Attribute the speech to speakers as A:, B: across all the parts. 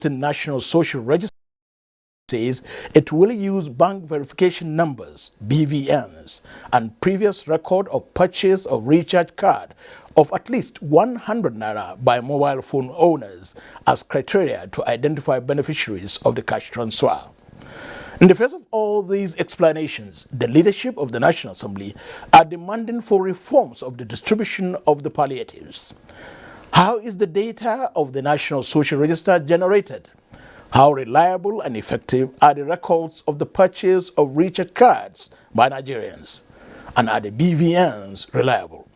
A: the National Social Register says it will use bank verification numbers, BVNs, and previous record of purchase of recharge card of at least 100 naira by mobile phone owners as criteria to identify beneficiaries of the cash transfer. In the face of all these explanations, the leadership of the National Assembly are demanding for reforms of the distribution of the palliatives. How is the data of the National Social Register generated? How reliable and effective are the records of the purchase of recharge cards by Nigerians? And are the BVNs reliable?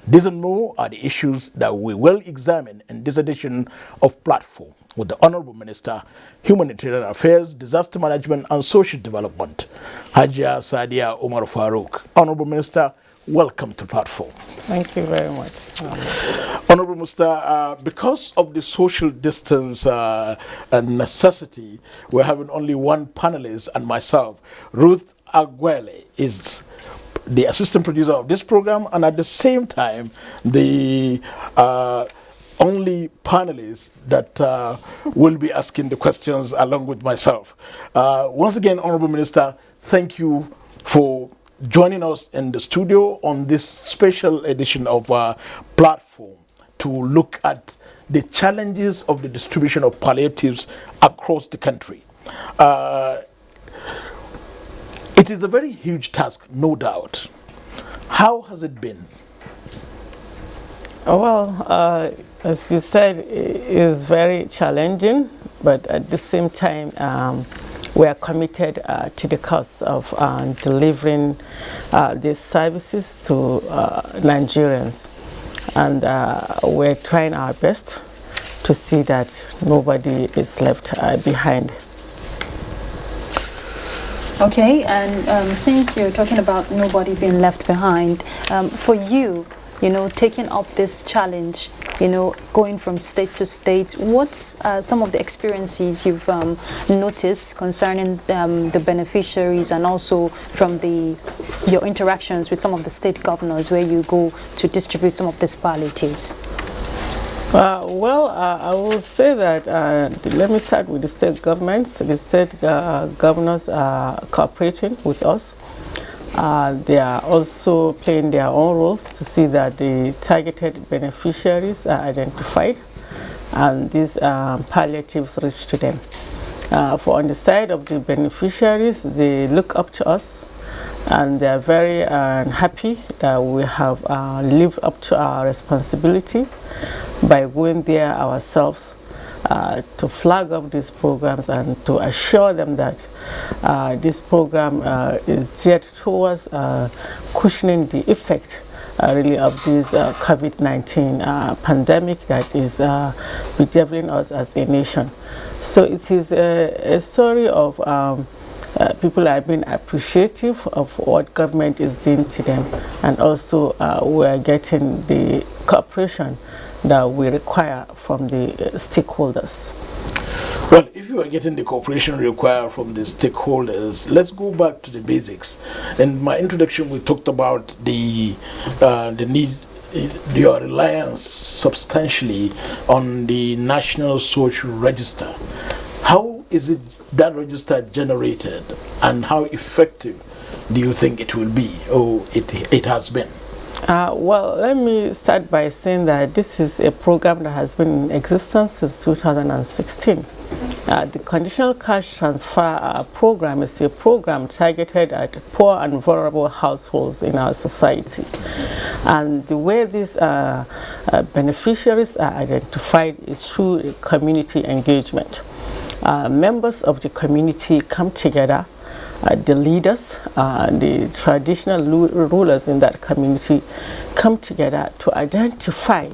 A: These and more are the issues that we will examine in this edition of Platform with the Honorable Minister, Humanitarian Affairs, Disaster Management and Social Development, Hajia Sadia Omar Farouk. Honorable Minister, welcome to Platform.
B: Thank you very much.
A: Honorable Minister, because of the social distance and necessity, we're having only one panelist and myself. Ruth Aguele is the assistant producer of this program and at the same time the only panelist that will be asking the questions along with myself. Once again, Honorable Minister, thank you for joining us in the studio on this special edition of Platform to look at the challenges of the distribution of palliatives across the country. It is a very huge task, no doubt. How has it been?
B: Well, as you said, it is very challenging, but at the same time, we are committed to the cause of delivering these services to Nigerians. And we're trying our best to see that nobody is left behind.
C: Okay, and since you're talking about nobody being left behind, for you, taking up this challenge, going from state to state, what's some of the experiences you've noticed concerning the beneficiaries and also from your interactions with some of the state governors where you go to distribute some of these palliatives?
B: Well, I will say that, let me start with the state governments. The state governors are cooperating with us. They are also playing their own roles to see that the targeted beneficiaries are identified and these palliatives reach to them. For on the side of the beneficiaries, they look up to us and they are very happy that we have lived up to our responsibility by going there ourselves to flag up these programs and to assure them that this program is geared towards cushioning the effect really of this COVID-19 pandemic that is bedeviling us as a nation. So it is a story of people are being appreciative of what government is doing to them, and also we are getting the cooperation that we require from the stakeholders.
A: Well, if you are getting the cooperation required from the stakeholders, let's go back to the basics. In my introduction, we talked about the need, your reliance substantially on the National Social Register. How is it that register generated, and how effective do you think it will be, or it has been?
B: Well, let me start by saying that this is a program that has been in existence since 2016. The Conditional Cash Transfer program is a program targeted at poor and vulnerable households in our society. And the way these beneficiaries are identified is through community engagement. Members of the community come together. The leaders, the traditional rulers in that community come together to identify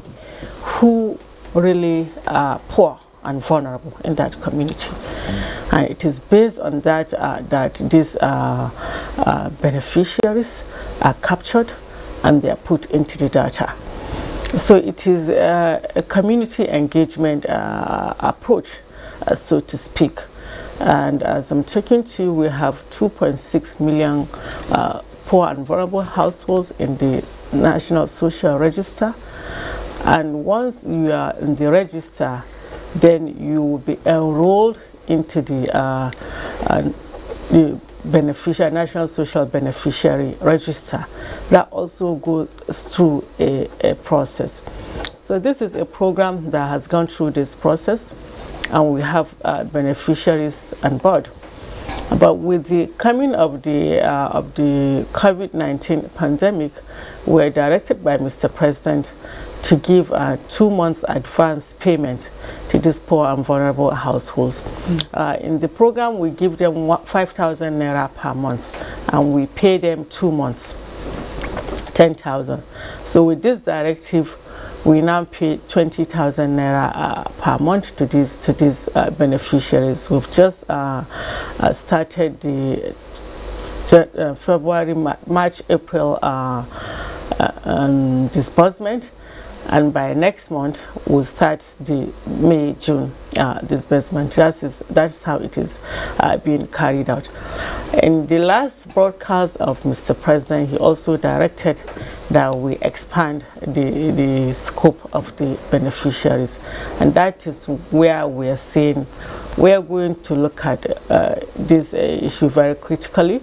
B: who really are poor and vulnerable in that community. And it is based on that that these beneficiaries are captured and they are put into the data. So it is a community engagement approach, so to speak. And as I'm talking to you, we have 2.6 million poor and vulnerable households in the National Social Register. And once you are in the register, then you will be enrolled into the National Social Beneficiary Register. That also goes through a process. So this is a program that has gone through this process, and we have beneficiaries on board. But with the coming of the COVID-19 pandemic, we were directed by Mr. President to give 2 months advance payment to these poor and vulnerable households. In the program, we give them 5,000 naira per month, and we pay them 2 months, 10,000. So with this directive, we now pay 20,000 naira per month to these beneficiaries. We've just started the February, March, April disbursement, and by next month we'll start the May, June disbursement. That's how it is being carried out. In the last broadcast of Mr. President, he also directed that we expand the scope of the beneficiaries, and that is where we are saying we are going to look at this issue very critically,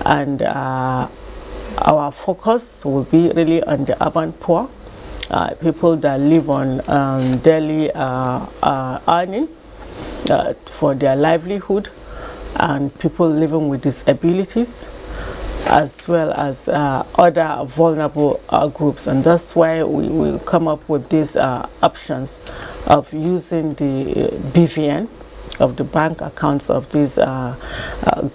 B: and our focus will be really on the urban poor, people that live on daily earning for their livelihood, and people living with disabilities, as well as other vulnerable groups. And that's why we will come up with these options of using the BVN of the bank accounts of these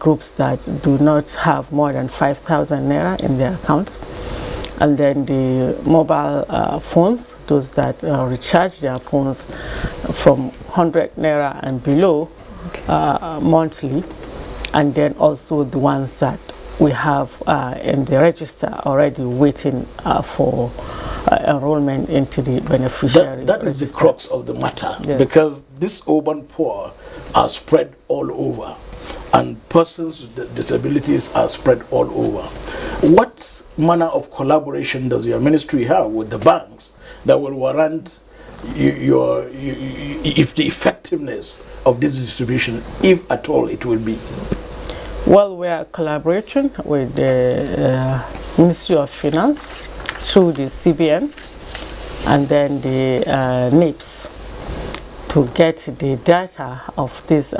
B: groups that do not have more than 5,000 naira in their accounts, and then the mobile phones, those that recharge their phones from 100 naira and below monthly, and then also the ones that we have in the register already waiting for enrollment into the beneficiary
A: That is the crux of the matter, yes. Because this urban poor are spread all over, and persons with disabilities are spread all over. What manner of collaboration does your ministry have with the banks that will warrant if the effectiveness of this distribution, if at all it will be?
B: Well, we are collaborating with the Ministry of Finance through the CBN and then the NIPS to get the data of this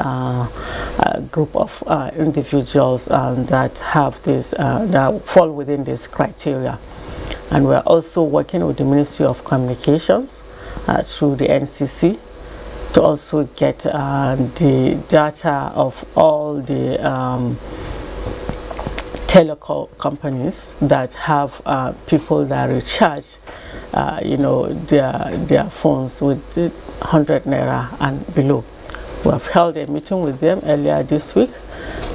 B: group of individuals that have this that fall within this criteria. And we're also working with the Ministry of Communications through the NCC to also get the data of all the telecom companies that have people that recharge their phones with 100 naira and below. We have held a meeting with them earlier this week,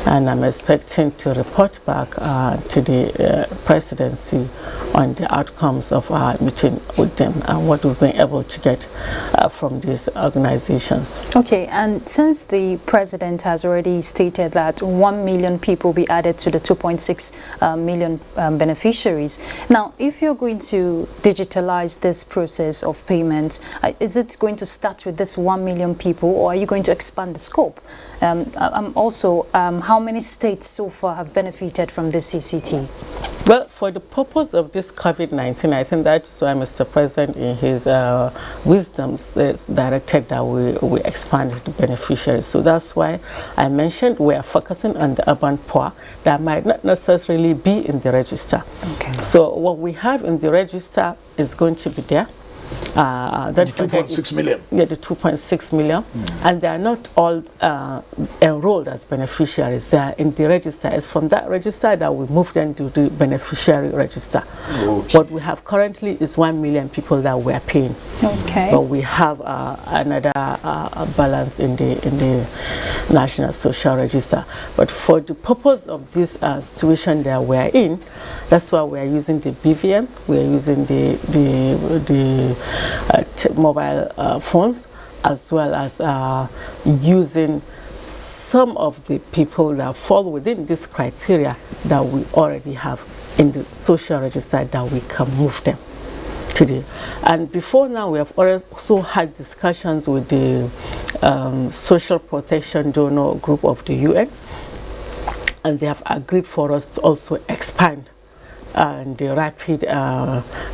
B: and I'm expecting to report back to the presidency on the outcomes of our meeting with them and what we've been able to get from these organizations.
C: Okay, and since the president has already stated that 1 million people will be added to the 2.6 million beneficiaries, now if you're going to digitalize this process of payment, is it going to start with this 1 million people, or are you going to expand the scope? Also, how many states so far have benefited from this CCT?
B: Well, for the purpose of this COVID-19, I think that's why Mr. President in his wisdoms directed that we expand the beneficiaries. So that's why I mentioned we are focusing on the urban poor that might not necessarily be in the register. Okay. So what we have in the register is going to be there.
A: That 2.6 million.
B: Yeah, the 2.6 million. And they are not all enrolled as beneficiaries. They are in the register. It's from that register that we move them to the beneficiary register. Okay. What we have currently is 1 million people that we are paying. Okay. But we have another balance in the National Social Register. But for the purpose of this situation that we are in, that's why we are using the BVM. We are using the mobile phones, as well as using some of the people that fall within this criteria that we already have in the social register, that we can move them. today. And before now, we have also had discussions with the social protection donor group of the UN, and they have agreed for us to also expand the rapid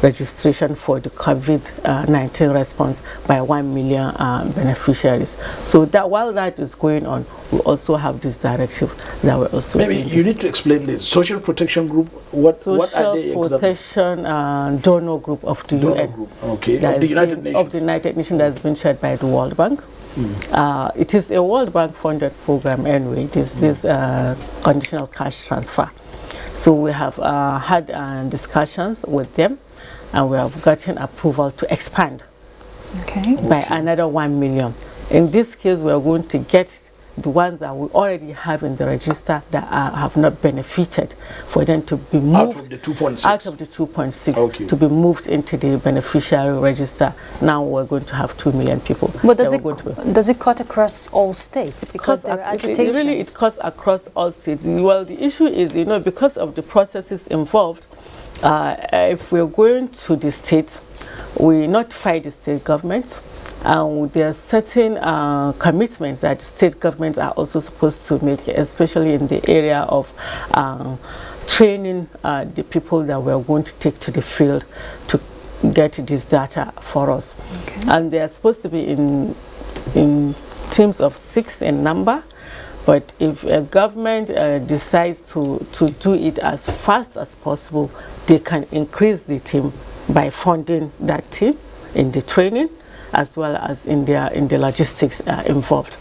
B: registration for the COVID-19 response by 1 million beneficiaries. So that while that is going on, we also have this directive that we're also
A: maybe you need to explain this social protection group. What are they
B: social protection donor group of the UN
A: group. Okay, of the United Nations.
B: Of the United Nations that has been chaired by the World Bank. It is a World Bank funded program anyway. It is this conditional cash transfer. So we have had discussions with them, and we have gotten approval to expand by another 1 million. In this case, we are going to get the ones that we already have in the register that have not benefited, for them to be moved
A: out of the 2.6.
B: Out of the 2.6 to be moved into the beneficiary register. Now we're going to have 2 million people.
C: But does it cut across all states? Because there are agitations.
B: Really, it cuts across all states. Well, the issue is, because of the processes involved, if we're going to the states, we notify the state governments, and there are certain commitments that state governments are also supposed to make, especially in the area of training the people that we're going to take to the field to get this data for us. And they are supposed to be in teams of 6 in number. But if a government decides to do it as fast as possible, they can increase the team by funding that team in the training as well as in the logistics involved.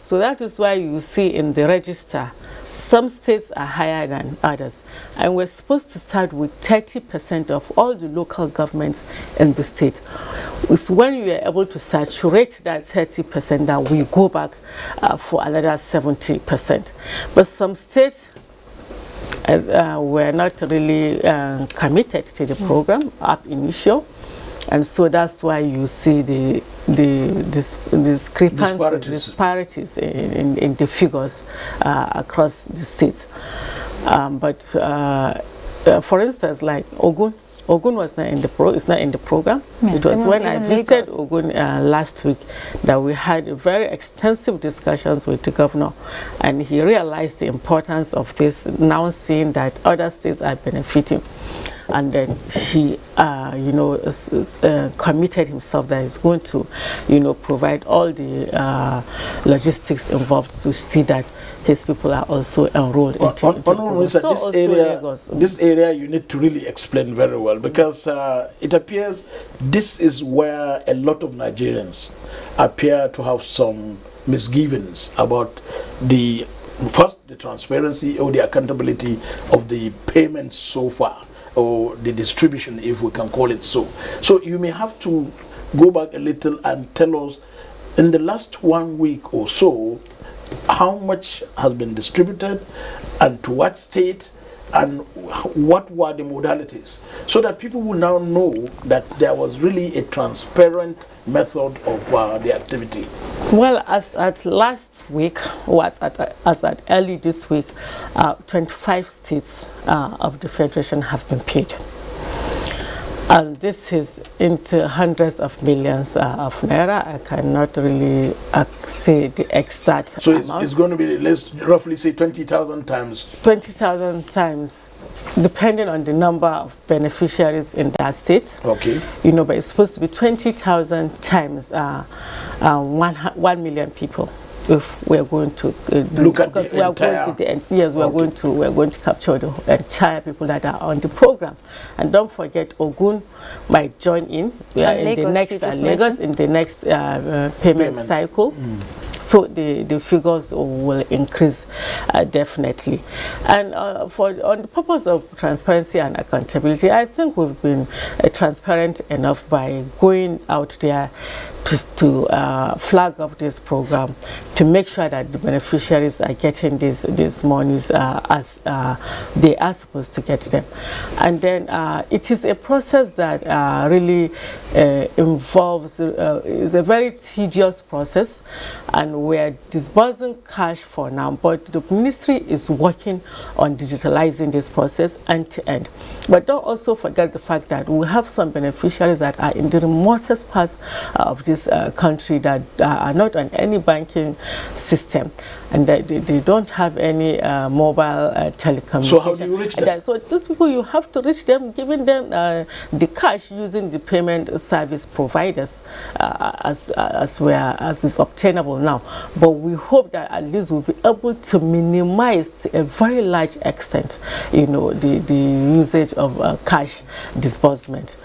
B: So that is why you see in the register, some states are higher than others. And we're supposed to start with 30% of all the local governments in the state. It's when we are able to saturate that 30% that we go back for another 70%. But some states were not really committed to the program up initial. And so that's why you see the disparities in the figures across the states. For instance, like Ogun was not in the it's not in the program. Yeah, it was when I visited Ogun last week that we had very extensive discussions with the governor, and he realized the importance of this, now seeing that other states are benefiting. And then he, committed himself that he's going to, provide all the logistics involved to see that his people are also enrolled into the program.
A: This area you need to really explain very well, because it appears this is where a lot of Nigerians appear to have some misgivings about the transparency or the accountability of the payments so far, or the distribution, if we can call it so. So you may have to go back a little and tell us, in the last 1 week or so, how much has been distributed and to what state, and what were the modalities, so that people will now know that there was really a transparent method of the activity.
B: Well, as at last week, or as at early this week, 25 states of the Federation have been paid. And this is into hundreds of millions of naira. I cannot really say the exact amount.
A: So it's going to be, let's roughly say 20,000 times.
B: 20,000 times, depending on the number of beneficiaries in that state.
A: Okay.
B: But it's supposed to be 20,000 times 1 million people. If we are going to
A: look at the entire,
B: we're going to capture the entire people that are on the program. And don't forget, Ogun might join in. We are in the next Lagos in the next payment cycle. So the figures will increase definitely. And on the purpose of transparency and accountability, I think we've been transparent enough by going out there flag up this program to make sure that the beneficiaries are getting these monies as they are supposed to get them. And then it is a process that really involves, is a very tedious process, and we're disbursing cash for now, but the ministry is working on digitalizing this process end to end. But don't also forget the fact that we have some beneficiaries that are in the remotest parts of this country that are not on any banking system, and that they don't have any mobile telecommunication.
A: So how do you reach them?
B: So these people, you have to reach them, giving them the cash using the payment service providers as is obtainable now. But we hope that at least we'll be able to minimize to a very large extent, the usage of cash disbursement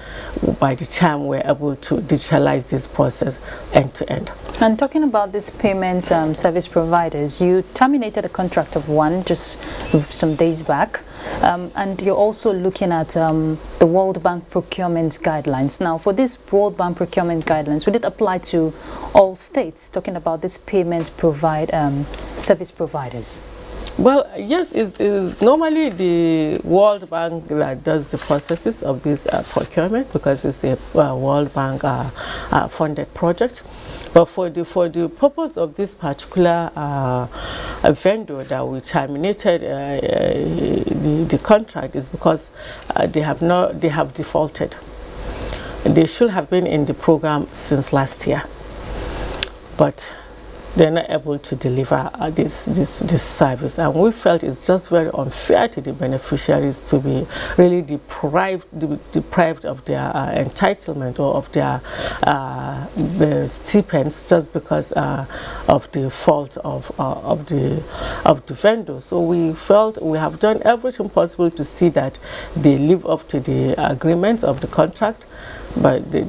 B: by the time we're able to digitalize this process end to end.
C: And talking about this payment service providers, you terminated a contract of one just some days back, and you're also looking at the World Bank procurement guidelines. Now, for this World Bank procurement guidelines, would it apply to all states, talking about this payment service providers?
B: Well, yes, it's normally the World Bank that does the processes of this procurement, because it's a World Bank funded project. But for the purpose of this particular vendor that we terminated the contract is because they have defaulted. They should have been in the program since last year, but they're not able to deliver this service, and we felt it's just very unfair to the beneficiaries to be really deprived of their entitlement or of their stipends just because of the fault of the vendor. So we felt we have done everything possible to see that they live up to the agreements of the contract, but they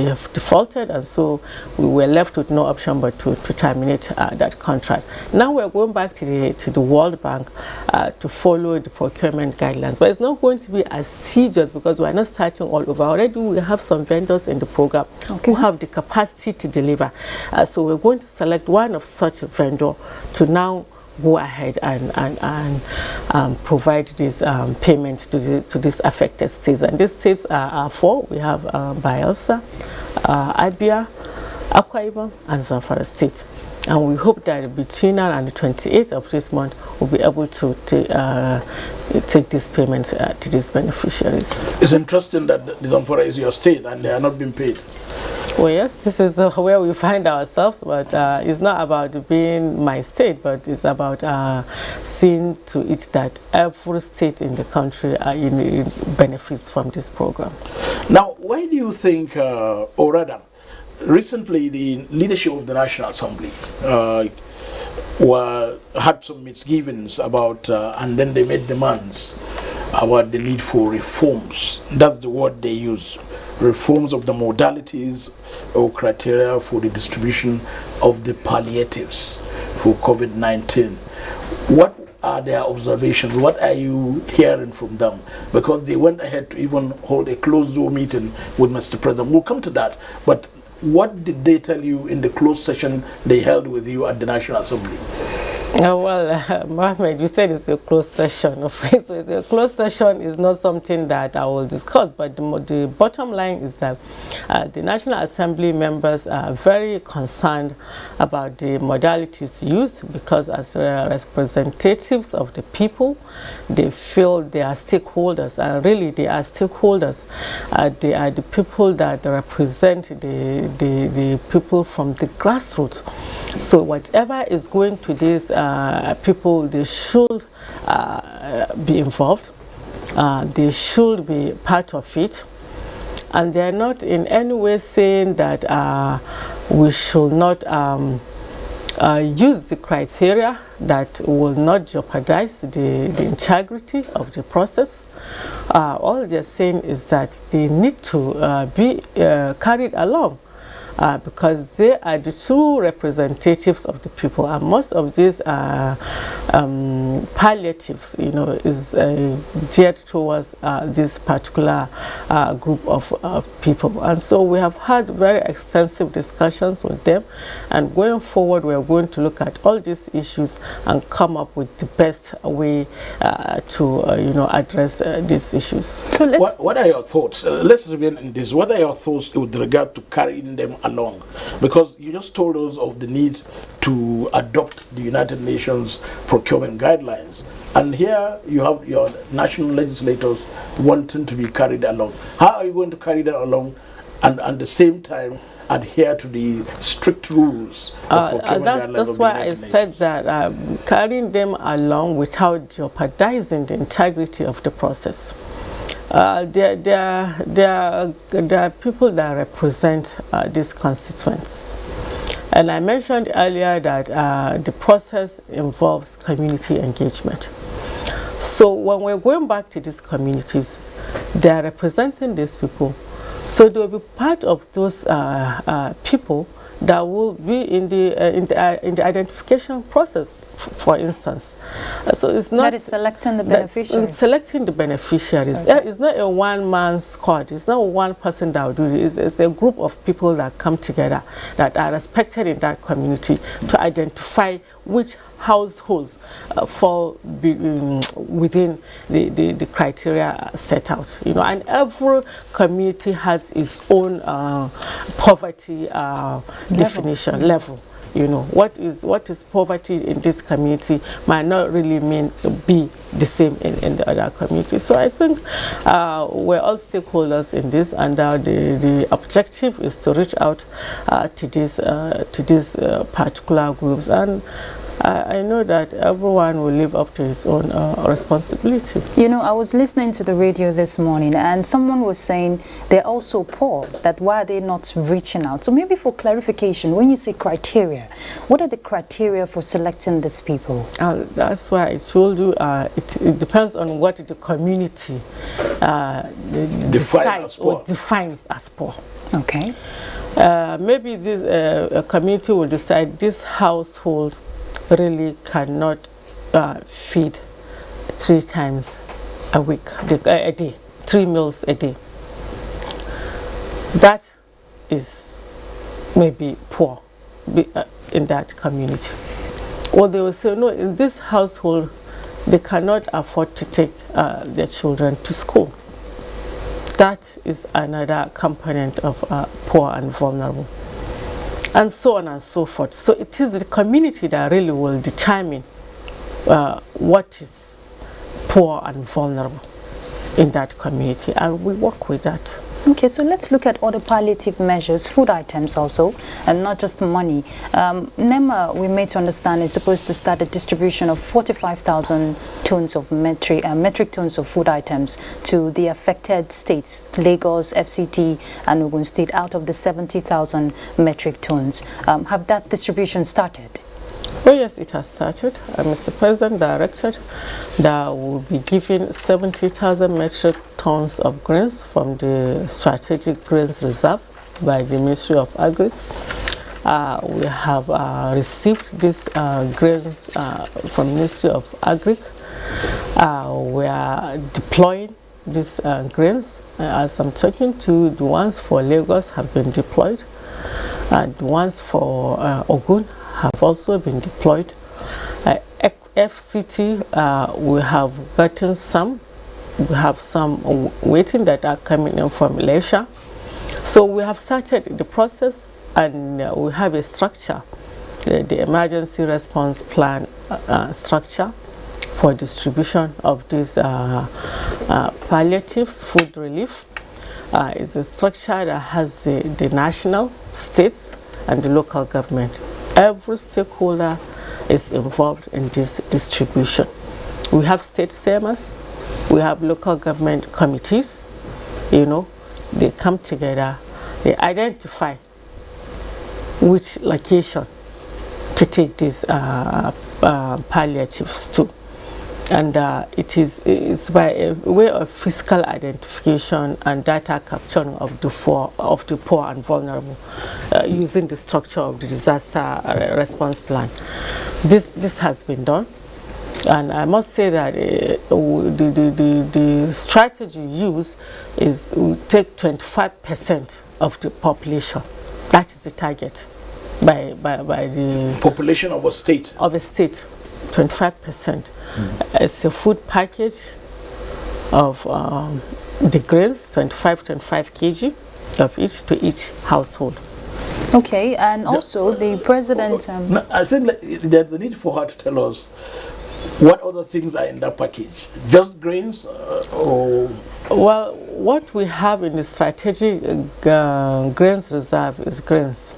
B: have defaulted, and so we were left with no option but to terminate that contract. Now we're going back to the World Bank to follow the procurement guidelines, but it's not going to be as tedious because we're not starting all over. Already we have some vendors in the program who have the capacity to deliver, so we're going to select one of such a vendor to now go ahead and provide this payment to these affected states. And these states are four. We have Bayelsa, Abuja, Akwa Ibom, and Zamfara State. And we hope that between now and the 28th of this month, we'll be able to take these payments to these beneficiaries.
A: It's interesting that the Zamfara is your state and they are not being paid.
B: Well, yes, this is where we find ourselves, but it's not about being my state, but it's about seeing to it that every state in the country benefits from this program.
A: Now, why do you think, or rather, recently the leadership of the National Assembly had some misgivings about, and then they made demands about the need for reforms. That's the word they use. Reforms of the modalities or criteria for the distribution of the palliatives for COVID-19. What are their observations? What are you hearing from them? Because they went ahead to even hold a closed door meeting with Mr. President. We'll come to that. But what did they tell you in the closed session they held with you at the National Assembly?
B: Well, Mohammed, you said it's a closed session. So it's a closed session is not something that I will discuss, but the bottom line is that the National Assembly members are very concerned about the modalities used, because as representatives of the people, they feel they are stakeholders, and really they are stakeholders. They are the people that represent the people from the grassroots. So whatever is going to these people, they should be involved. They should be part of it. And they are not in any way saying that we should not use the criteria that will not jeopardize the integrity of the process. All they're saying is that they need to be carried along because they are the true representatives of the people, and most of these palliatives, you know, is geared towards this particular group of people. And so we have had very extensive discussions with them, and going forward we are going to look at all these issues and come up with the best way to you know, address these issues.
C: So
A: what are your thoughts? Let's remain in this. What are your thoughts with regard to carrying them along? Because you just told us of the need to adopt the United Nations procurement guidelines, and here you have your national legislators wanting to be carried along. How are you going to carry them along and at the same time adhere to the strict rules of procurement guidelines?
B: That's why I said that carrying them along without jeopardizing the integrity of the process. There are people that represent these constituents. And I mentioned earlier that the process involves community engagement. So when we're going back to these communities, they are representing these people. So they will be part of those people that will be in the identification process, for instance. So it's not
C: that is selecting the beneficiaries.
B: Selecting the beneficiaries. Okay. It's not a one-man squad. It's not one person that will do it. It's a group of people that come together that are respected in that community to identify which households fall within the criteria set out, you know. And every community has its own poverty definition level. You know, what is poverty in this community might not really be the same in the other community. So I think we're all stakeholders in this, and the objective is to reach out to these particular groups, and I know that everyone will live up to his own responsibility.
C: You know, I was listening to the radio this morning, and someone was saying they're also poor, that why are they not reaching out? So maybe for clarification, when you say criteria, what are the criteria for selecting these people?
B: That's why I told you it depends on what the community defines as poor.
C: Okay.
B: Maybe this a community will decide this household really cannot feed 3 times a week, a day, 3 meals a day. That is maybe poor in that community. Or they will say, no, in this household, they cannot afford to take their children to school. That is another component of poor and vulnerable. And so on and so forth. So it is the community that really will determine what is poor and vulnerable in that community, and we work with that.
C: Okay, so let's look at other palliative measures, food items also, and not just money. NEMA, we made to understand, is supposed to start a distribution of 45,000 tons of metric tons of food items to the affected states, Lagos, FCT, and Ogun State, out of the 70,000 metric tons. Have that distribution started?
B: Oh yes, it has started. Mr. President directed that we'll be giving 70,000 metric tons of grains from the Strategic Grains Reserve by the Ministry of Agri. We have received these grains from Ministry of Agri. We are deploying these grains. As I'm talking to, the ones for Lagos have been deployed. The ones for Ogun have also been deployed. FCT, we have gotten some. We have some waiting that are coming in from Malaysia. So we have started the process, and we have a structure, the emergency response plan structure for distribution of these palliatives, food relief. It's a structure that has the national, states, and the local government. Every stakeholder is involved in this distribution. We have state SEMAs, we have local government committees, you know, they come together, they identify which location to take these palliatives to. And it's by a way of physical identification and data capturing of the poor and vulnerable, using the structure of the disaster response plan. This has been done, and I must say that the strategy used is we take 25% of the population. That is the target by the
A: population of a state.
B: 25%. It's a food package of the grains, 25 kg of each to each household.
C: Okay, and also the president...
A: I think there's a need for her to tell us what other things are in that package. Just grains or...
B: Well, what we have in the strategic grains reserve is grains,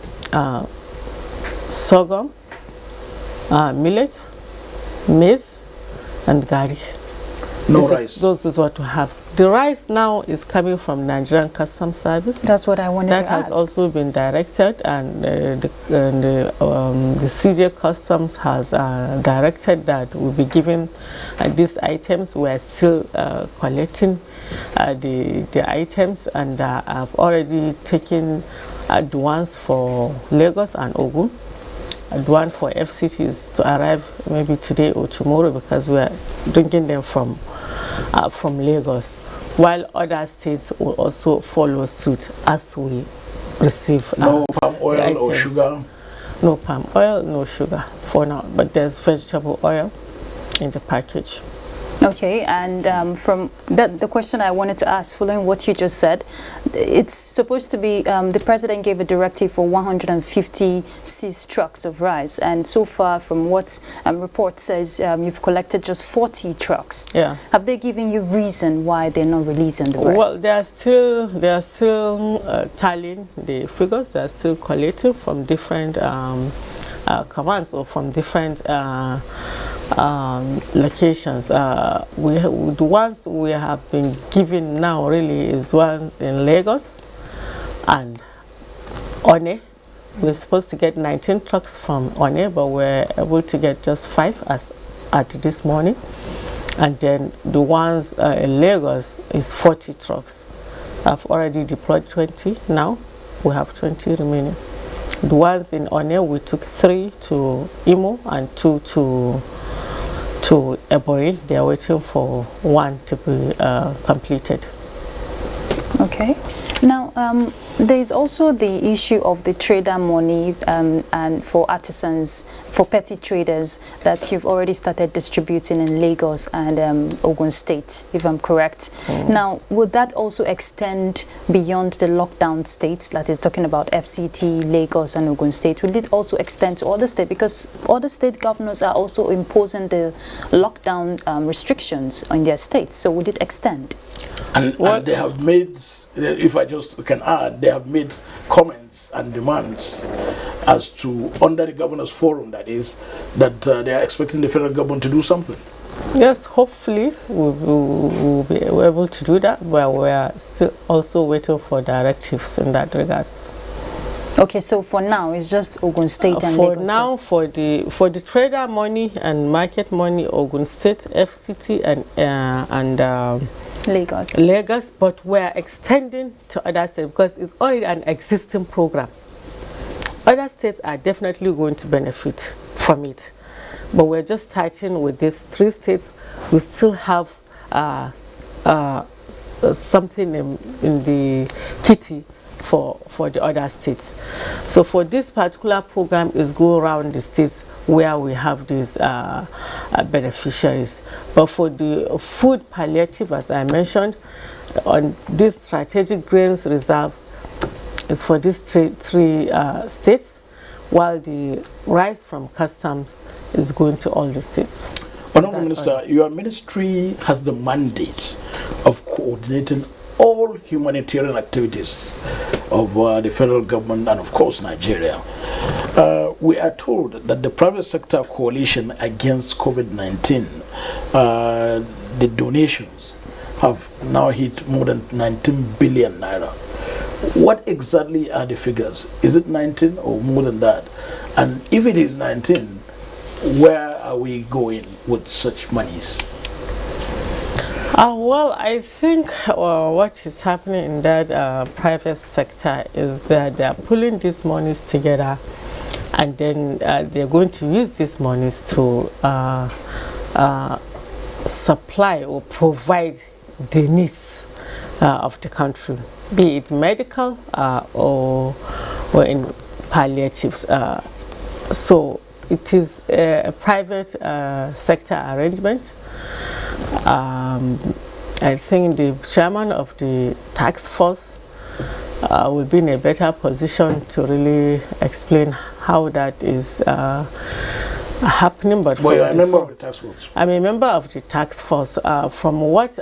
B: sorghum, millet, maize, and gari.
A: No rice.
B: Those is what we have. The rice now is coming from Nigerian Customs Service.
C: That's what I wanted to ask.
B: That has also been directed, and the CJ Customs has directed that we'll be giving these items. We are still collecting the items, and I've already taken the ones for Lagos and Ogun. The one for FCT is to arrive maybe today or tomorrow, because we are bringing them from Lagos, while other states will also follow suit as we receive.
A: No palm oil or sugar?
B: No palm oil, no sugar for now, but there's vegetable oil in the package.
C: Okay, and from the question I wanted to ask, following what you just said, it's supposed to be the president gave a directive for 150 seized trucks of rice, and so far, from what report says, you've collected just 40 trucks.
B: Yeah.
C: Have they given you reason why they're not releasing the rest?
B: Well, they are still tallying the figures. They are still collating from different commands or from different locations. The ones we have been given now really is one in Lagos and One. We're supposed to get 19 trucks from One, but we're able to get just 5 as at this morning. And then the ones in Lagos is 40 trucks. I've already deployed 20 now. We have 20 remaining. The ones in One, we took 3 to Imo and 2 to Ebonyi. They are waiting for 1 to be completed.
C: Okay. Now, there is also the issue of the trader money and for artisans, for petty traders, that you've already started distributing in Lagos and Ogun State, if I'm correct. Now, would that also extend beyond the lockdown states, that is talking about FCT, Lagos and Ogun State? Will it also extend to other states? Because other state governors are also imposing the lockdown restrictions on their states. So would it extend?
A: And they have made, if I just can add, they have made comments and demands as to, under the governors forum, that is, that they are expecting the federal government to do something.
B: Yes, hopefully we'll be able to do that, but we are still also waiting for directives in that regards.
C: Okay, so for now it's just Ogun State and Lagos. For now,
B: for the trader money and market money, Ogun State, FCT and Lagos, but we're extending to other states because it's already an existing program. Other states are definitely going to benefit from it, but we're just starting with these 3 states. We still have something in the kitty for the other states. So for this particular program is go around the states where we have these beneficiaries. But for the food palliative, as I mentioned, on this strategic grains reserves is for these three states, while the rice from customs is going to all the states.
A: Honourable Minister, your ministry has the mandate of coordinating all humanitarian activities of the federal government and of course Nigeria. We are told that the private sector coalition against COVID-19, the donations have now hit more than 19 billion naira. What exactly are the figures? Is it 19 or more than that? And if it is 19, where are we going with such monies?
B: Well, I think what is happening in that private sector is that they are pulling these monies together, and then they're going to use these monies to supply or provide the needs of the country, be it medical or in palliatives. So it is a private sector arrangement. I think the chairman of the task force will be in a better position to really explain how that is happening. But
A: you're a member of the task force.
B: I'm a member of the task force. From what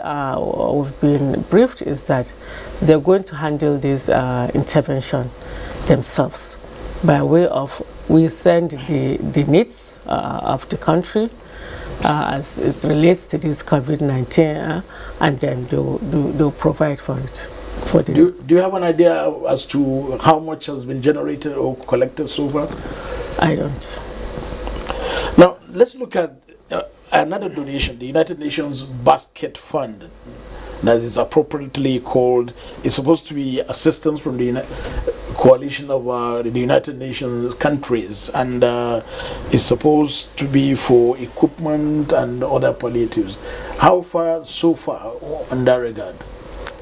B: we've been briefed is that they're going to handle this intervention themselves by way of we send the needs of the country as it relates to this COVID-19, and then they'll provide for it. For the
A: do you have an idea as to how much has been generated or collected so far?
B: I don't.
A: Now, let's look at another donation, the United Nations Basket Fund, that is appropriately called. It's supposed to be assistance from the coalition of the United Nations countries, and is supposed to be for equipment and other palliatives. How far so far in that regard?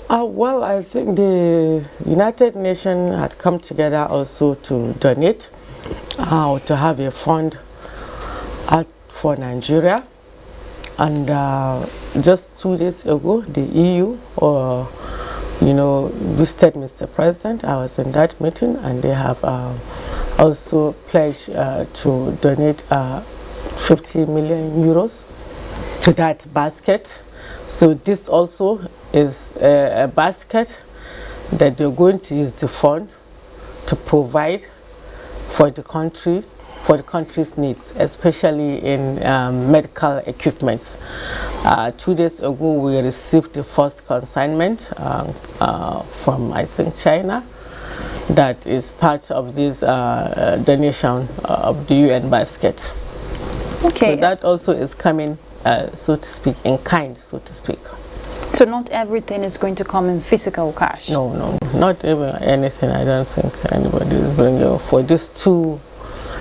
B: Well, I think the United Nations had come together also to donate, to have a fund for Nigeria. And just 2 days ago, the EU, visited Mr. President. I was in that meeting, and they have also pledged to donate 50 million euros to that basket. So this also is a basket that they're going to use the fund to provide for the country, for the country's needs, especially in medical equipments. 2 days ago, we received the first consignment from, I think, China, that is part of this donation of the UN basket.
C: Okay.
B: So that also is coming, so to speak, in kind, so to speak.
C: So not everything is going to come in physical cash?
B: No, not even anything. I don't think anybody is bringing for these two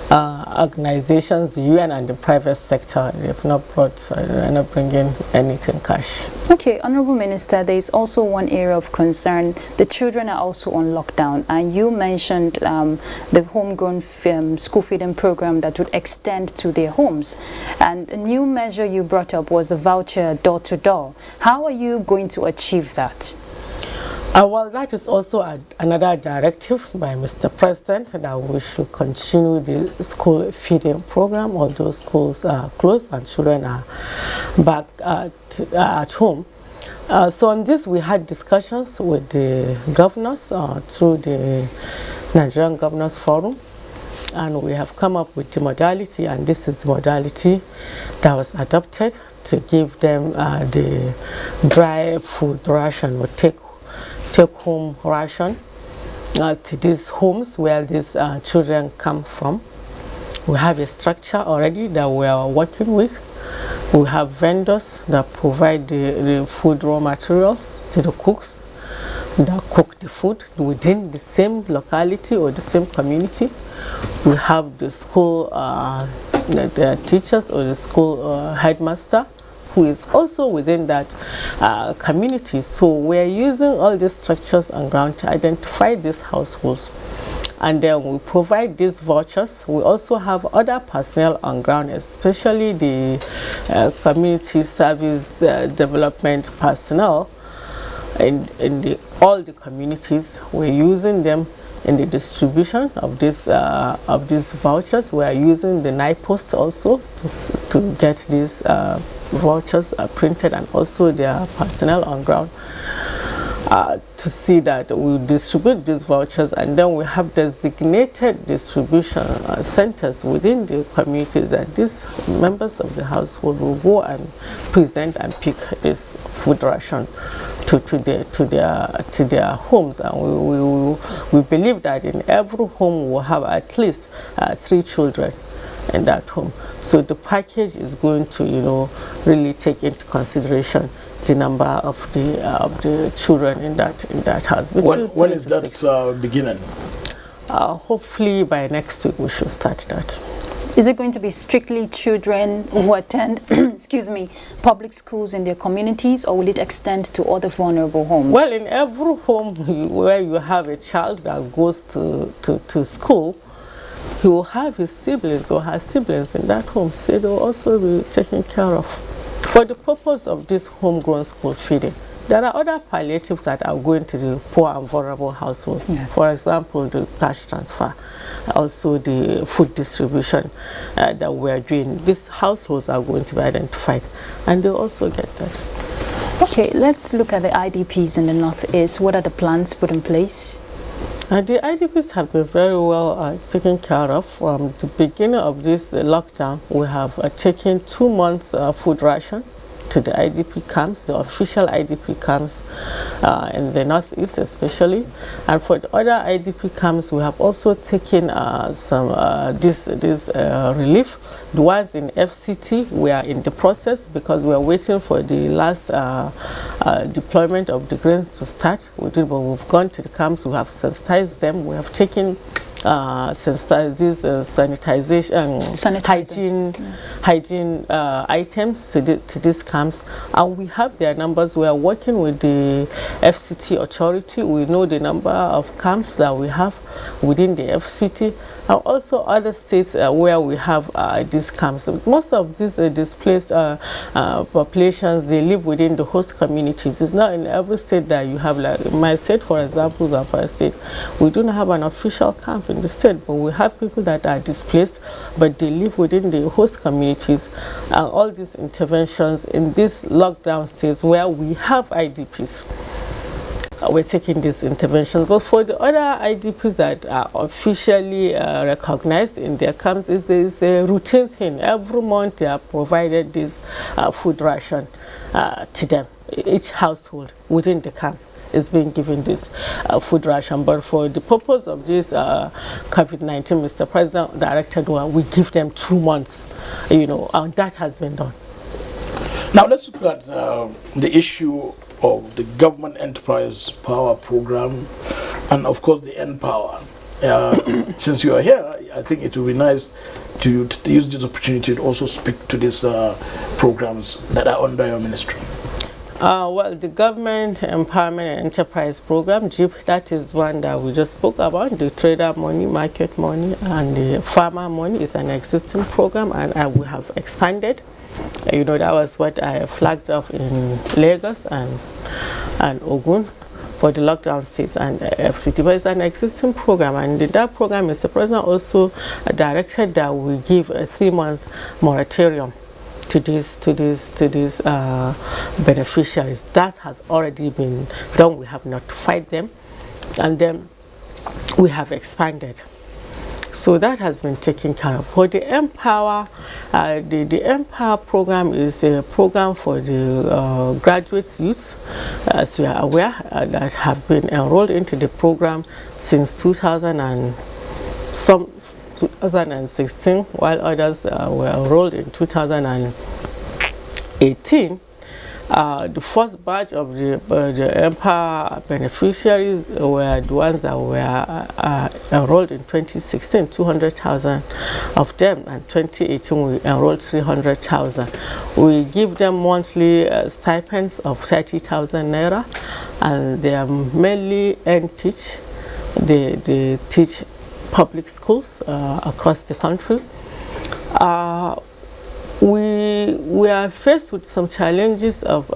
B: organizations, the UN and the private sector. They've not brought, they're not bringing anything cash.
C: Okay, Honorable Minister, there is also one area of concern. The children are also on lockdown, and you mentioned the homegrown school feeding program that would extend to their homes. And a new measure you brought up was the voucher door-to-door. How are you going to achieve that?
B: Well, that is also another directive by Mr. President, that we should continue the school feeding program, although schools are closed and children are back at home. So on this, we had discussions with the governors through the Nigerian Governors Forum, and we have come up with the modality, and this is the modality that was adopted to give them the dry food ration, or take-home ration to these homes where these children come from. We have a structure already that we are working with. We have vendors that provide the food raw materials to the cooks that cook the food within the same locality or the same community. We have the school the teachers or the school headmaster, who is also within that community. So we're using all these structures on ground to identify these households, and then we provide these vouchers. We also have other personnel on ground, especially the community service development personnel in all the communities. We're using them in the distribution of these vouchers. We are using the NIPOST also to get these vouchers printed, and also their personnel on ground to see that we distribute these vouchers, and then we have designated distribution centers within the communities that these members of the household will go and present and pick this food ration to their homes. And we believe that in every home we'll have at least 3 children in that home. So the package is going to, really take into consideration the number of the children in that house.
A: When is that beginning?
B: Hopefully by next week we should start that.
C: Is it going to be strictly children who attend, excuse me, public schools in their communities, or will it extend to other vulnerable homes?
B: Well, in every home where you have a child that goes to school, he will have his siblings or her siblings in that home, so they will also be taken care of. For the purpose of this homegrown school feeding, there are other palliatives that are going to the poor and vulnerable households.
C: Yes.
B: For example, the cash transfer, also the food distribution that we are doing. These households are going to be identified, and they also get that.
C: Okay, let's look at the IDPs in the Northeast. What are the plans put in place?
B: The IDPs have been very well taken care of. From the beginning of this lockdown, we have taken 2 months food ration to the IDP camps, the official IDP camps in the Northeast especially. And for the other IDP camps, we have also taken some this relief. The ones in FCT, we are in the process because we are waiting for the last deployment of the grains to start. But we've gone to the camps, we have sensitized them, we have taken hygiene items to these camps, and we have their numbers. We are working with the FCT authority. We know the number of camps that we have within the FCT, and also other states where we have these camps. Most of these displaced populations, they live within the host communities. It's not in every state that you have, like my state, for example, Zamfara State, we don't have an official camp in the state, but we have people that are displaced, but they live within the host communities. And all these interventions in these lockdown states where we have IDPs, we're taking these interventions. But for the other IDPs that are officially recognized in their camps, it's a routine thing. Every month they are provided this food ration to them. Each household within the camp is being given this food ration. But for the purpose of this COVID-19, Mr. President directed we give them 2 months, and that has been done.
A: Now let's look at the issue of the government enterprise power program and of course the N-Power. Since you are here, I think it would be nice to use this opportunity to also speak to these programs that are under your ministry.
B: Well, the Government Empowerment and Enterprise Program, GIP, that is one that we just spoke about. The trader money, market money, and the farmer money is an existing program, and we have expanded. That was what I flagged off in Lagos and Ogun for the lockdown states and FCT. But it's an existing program, and in that program, Mr. President also directed that we give a 3 months moratorium to these beneficiaries. That has already been done. We have notified them, and then we have expanded. So that has been taken care of. For the Empower, the Empower program is a program for the graduate youths, as we are aware, that have been enrolled into the program since 2016, while others were enrolled in 2018. The first batch of the Empower beneficiaries were the ones that were enrolled in 2016, 200,000 of them, and 2018 we enrolled 300,000. We give them monthly stipends of 30,000 naira, and they are mainly teach. They teach public schools across the country. We are faced with some challenges of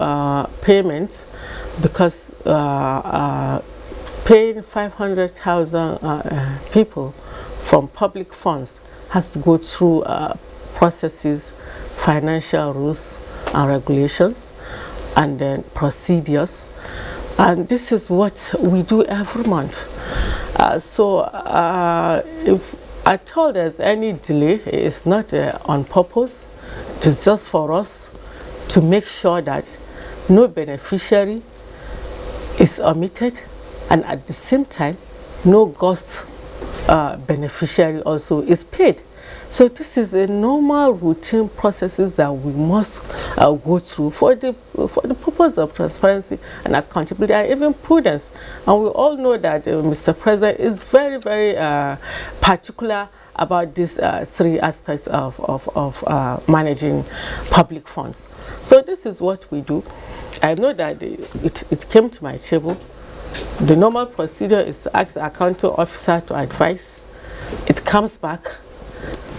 B: payment, because paying 500,000 people from public funds has to go through processes, financial rules and regulations, and then procedures. And this is what we do every month. If at all there's any delay, it's not on purpose. It's just for us to make sure that no beneficiary is omitted, and at the same time, no ghost beneficiary also is paid. So this is a normal routine processes that we must go through for the purpose of transparency and accountability and even prudence. And we all know that Mr. President is very, very particular about these three aspects of managing public funds. So this is what we do. I know that it came to my table. The normal procedure is to ask the accounting officer to advise. It comes back.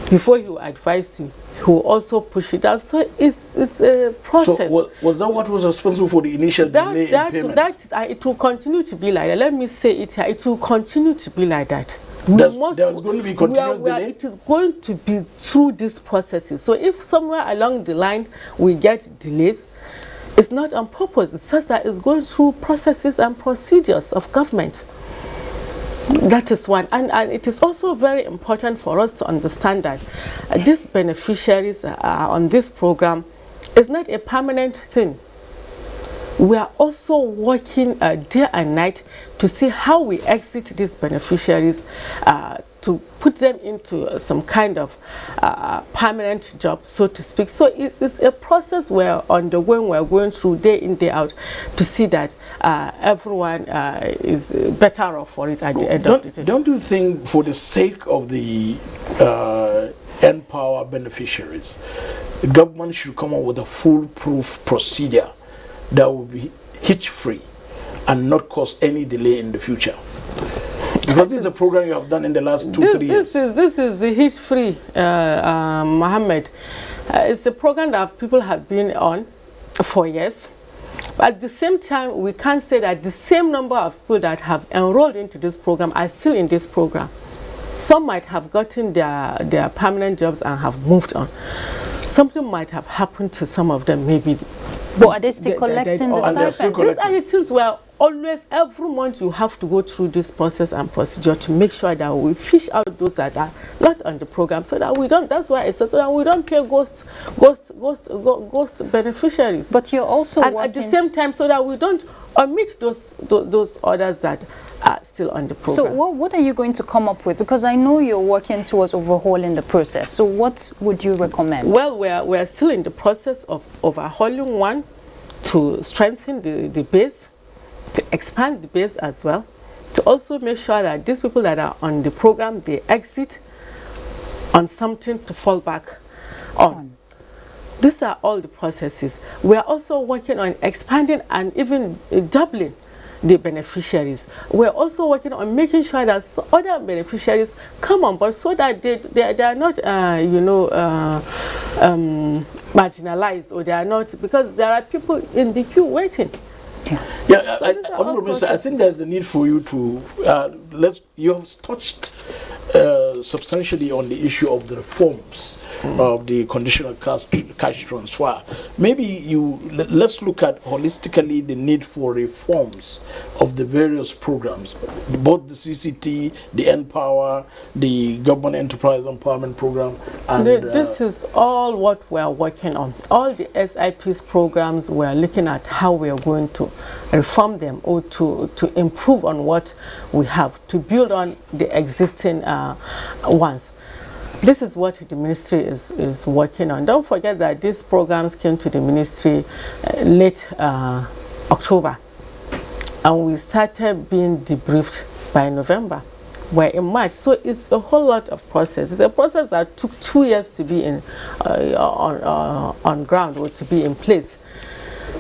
B: Before he will advise you, he will also push it out. So it's a process.
A: So was that what was responsible for the initial delay in payment?
B: It will continue to be like that. Let me say it here. It will continue to be like that.
A: There's going to be continuous delay?
B: It is going to be through these processes. So if somewhere along the line we get delays, it's not on purpose. It's just that it's going through processes and procedures of government. That is one. And it is also very important for us to understand that these beneficiaries on this program is not a permanent thing. We are also working day and night to see how we exit these beneficiaries to put them into some kind of permanent job, so to speak. So it's a process we're undergoing, we're going through day in, day out to see that everyone is better off for it at the end of the day.
A: Don't you think, for the sake of the N-Power beneficiaries, the government should come up with a foolproof procedure that will be hitch-free and not cause any delay in the future? Because this is a program you have done in the last 2-3 years.
B: This is the hitch-free, Mohammed. It's a program that people have been on for years. But at the same time, we can't say that the same number of people that have enrolled into this program are still in this program. Some might have gotten their permanent jobs and have moved on. Something might have happened to some of them, maybe.
C: But are they still collecting the stipends?
B: These are the things where always, every month, you have to go through this process and procedure to make sure that we fish out those that are not on the program, so that we don't. That's why it says so that we don't pay ghost beneficiaries.
C: But you're also
B: and at the same time, so that we don't omit those others that are still on the program.
C: So what are you going to come up with? Because I know you're working towards overhauling the process. So what would you recommend?
B: Well, we're still in the process of overhauling one, to strengthen the base, to expand the base as well, to also make sure that these people that are on the program, they exit on something to fall back on. These are all the processes. We are also working on expanding and even doubling the beneficiaries. We're also working on making sure that other beneficiaries come on board, so that they are not, marginalized, or they are not, because there are people in the queue waiting.
A: Yes. Yeah, Honorable Minister, I think there's a need for you to you have touched substantially on the issue of the reforms of the conditional cash transfer. Maybe let's look at holistically the need for reforms of the various programs, both the CCT, the N-Power, the Government Enterprise Empowerment Program, and
B: this is all what we are working on. All the SIPs programs, we are looking at how we are going to reform them, or to improve on what we have, to build on the existing ones. This is what the ministry is working on. Don't forget that these programs came to the ministry late October, and we started being debriefed by November. We're in March, so it's a whole lot of process. It's a process that took 2 years to be on ground, or to be in place.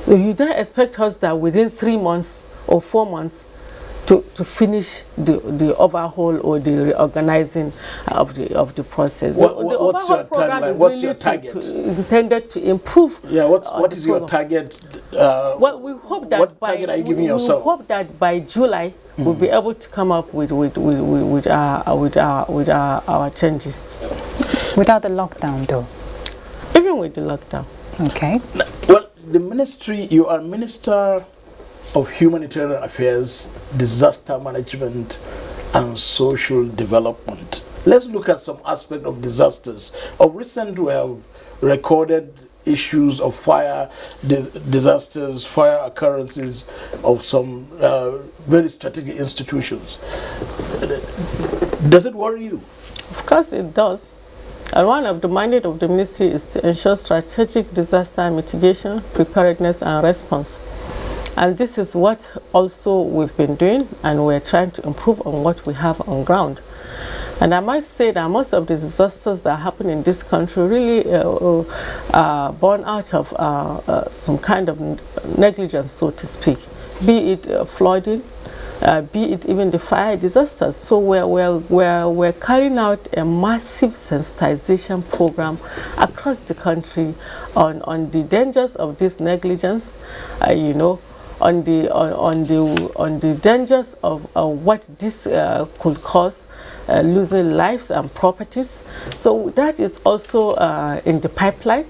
B: You don't expect us that within 3 months or 4 months to finish the overhaul or the reorganizing of the process.
A: What's your timeline? What's your target?
B: Is intended to improve.
A: Yeah, what is your target?
B: Well, we hope that
A: what target are you giving yourself?
B: We hope that by July we'll be able to come up with our changes.
C: Without the lockdown, though.
B: Even with the lockdown.
C: Okay.
A: Well, the ministry, you are Minister of Humanitarian Affairs, Disaster Management and Social Development. Let's look at some aspect of disasters. Of recent, we have recorded issues of fire disasters, fire occurrences of some very strategic institutions. Does it worry you?
B: Of course it does. And one of the mandate of the ministry is to ensure strategic disaster mitigation, preparedness and response. And this is what also we've been doing, and we're trying to improve on what we have on ground. And I must say that most of the disasters that happen in this country really are born out of some kind of negligence, so to speak, be it flooding, be it even the fire disasters. So we're carrying out a massive sensitization program across the country on the dangers of this negligence, you know, on the dangers of what this could cause, losing lives and properties. So that is also in the pipeline,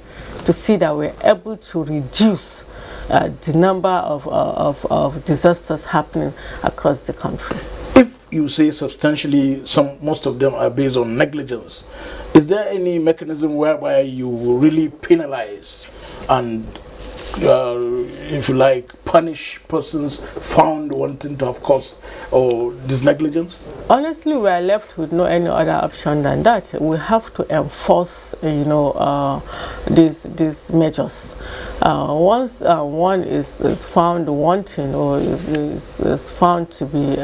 B: to see that we're able to reduce the number of disasters happening across the country.
A: If you say substantially, most of them are based on negligence, is there any mechanism whereby you will really penalize and if you like, punish persons found wanting to have caused or this negligence?
B: Honestly, we are left with no any other option than that. We have to enforce, you know, these measures. Once one is found wanting or is found to be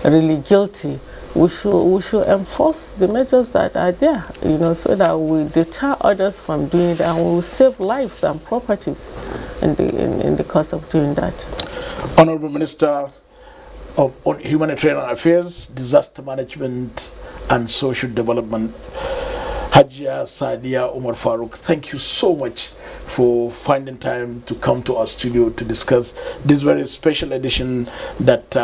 B: really guilty, we should enforce the measures that are there, you know, so that we deter others from doing it, and we will save lives and properties in the course of doing that.
A: Honorable Minister of Humanitarian Affairs, Disaster Management and Social Development, Hajia Sadia Umar Farouk, thank you so much for finding time to come to our studio to discuss this very special edition that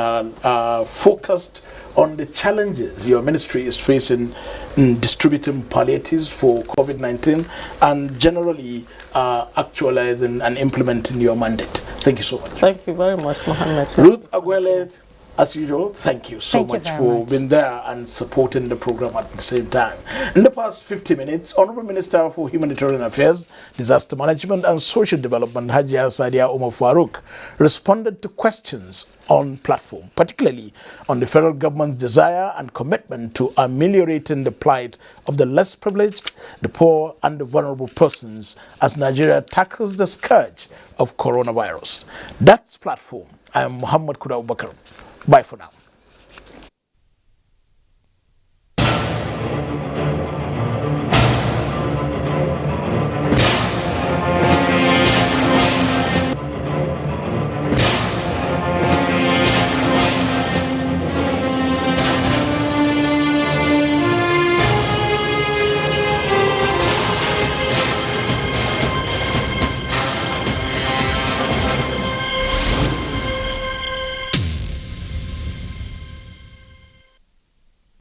A: focused on the challenges your ministry is facing in distributing palliatives for COVID-19 and generally actualizing and implementing your mandate. Thank you so much.
B: Thank you very much, Mohammed.
A: Ruth Agwele, as usual, thank you so much
C: very
A: for
C: much.
A: being there and supporting the program at the same time. In the past 50 minutes, Honorable Minister for Humanitarian Affairs, Disaster Management and Social Development, Hajia Sadia Umar Farouk, responded to questions on platform, particularly on the federal government's desire and commitment to ameliorating the plight of the less privileged, the poor and the vulnerable persons as Nigeria tackles the scourge of coronavirus. That's platform. I am Muhammad Kuda Bakar. Bye for now.